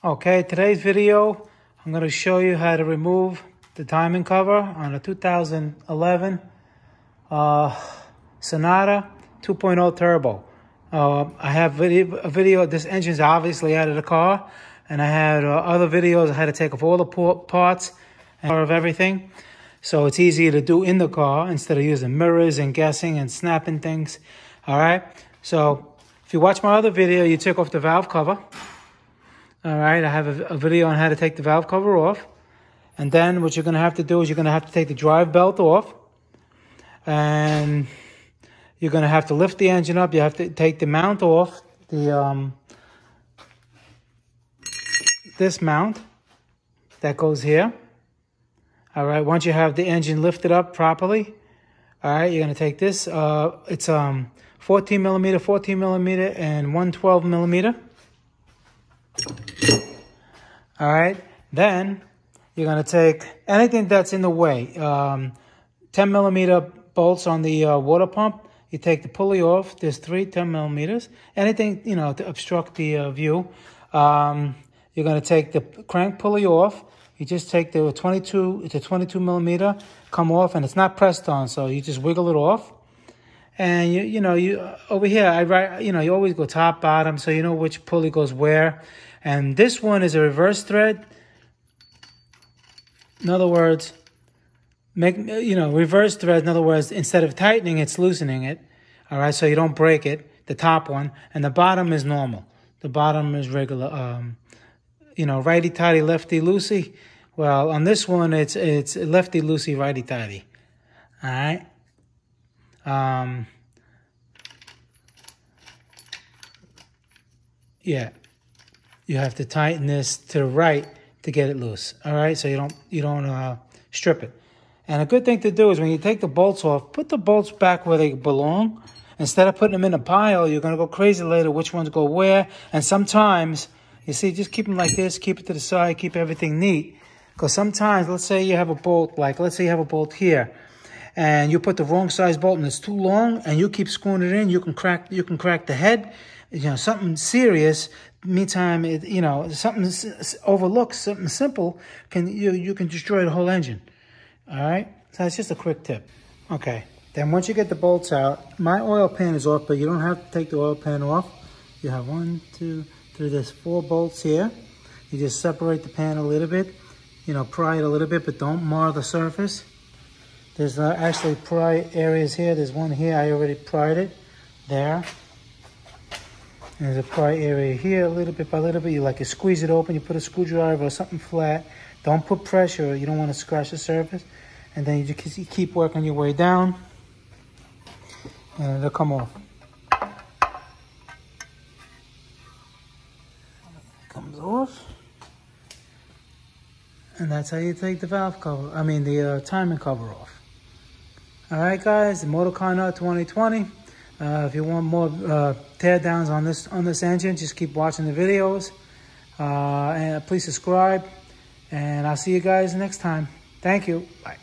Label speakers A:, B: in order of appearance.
A: Okay, today's video, I'm going to show you how to remove the timing cover on a 2011 Sonata 2.0 Turbo. I have a video, this engine's obviously out of the car, and I had other videos. I had to take off all the parts and of everything. So it's easier to do in the car instead of using mirrors and guessing and snapping things. All right, so if you watch my other video, you took off the valve cover. All right, I have a video on how to take the valve cover off. And then what you're going to have to do is you're going to have to take the drive belt off. And you're going to have to lift the engine up. You have to take the mount off, this mount that goes here. All right, once you have the engine lifted up properly, all right, you're going to take this. It's 14 millimeter, and 112 millimeter. All right, then you're going to take anything that's in the way. 10 millimeter bolts on the water pump. You take the pulley off. There's 10 millimeters. Anything, to obstruct the view. You're going to take the crank pulley off. You just take the 22 millimeter, come off, and it's not pressed on, so you just wiggle it off. And you over here, I write, you always go top, bottom, so you know which pulley goes where. And this one is a reverse thread. In other words, reverse thread. In other words, instead of tightening, it's loosening it. All right, so you don't break it. The top one, and the bottom is normal. The bottom is regular. Righty tighty, lefty loosey. Well, on this one, it's lefty loosey, righty tighty. All right. Yeah, you have to tighten this to the right to get it loose. All right, so you don't strip it. And a good thing to do is when you take the bolts off, put the bolts back where they belong. Instead of putting them in a pile, you're going to go crazy later which ones go where. And sometimes, you see, just keep them like this, keep it to the side, keep everything neat. Because sometimes, let's say you have a bolt, let's say you have a bolt here, and you put the wrong size bolt and it's too long, and you keep screwing it in, you can crack the head. Something serious. Meantime, something overlooked, something simple, you can destroy the whole engine. All right, so that's just a quick tip. Okay, then once you get the bolts out, my oil pan is off, but you don't have to take the oil pan off. You have 1, 2, 3. There's 4 bolts here. You just separate the pan a little bit. Pry it a little bit, but don't mar the surface. There's actually pry areas here. There's one here. I already pried it. There. And there's a pry area here, a little bit by little bit. You squeeze it open. You put a screwdriver or something flat. Don't put pressure. You don't want to scratch the surface. And then you just keep working your way down. And it'll come off. Comes off. And that's how you take the valve cover. The timing cover off. All right, guys, the Motor Car Nut 2020. If you want more teardowns on this engine, just keep watching the videos. And please subscribe. And I'll see you guys next time. Thank you. Bye.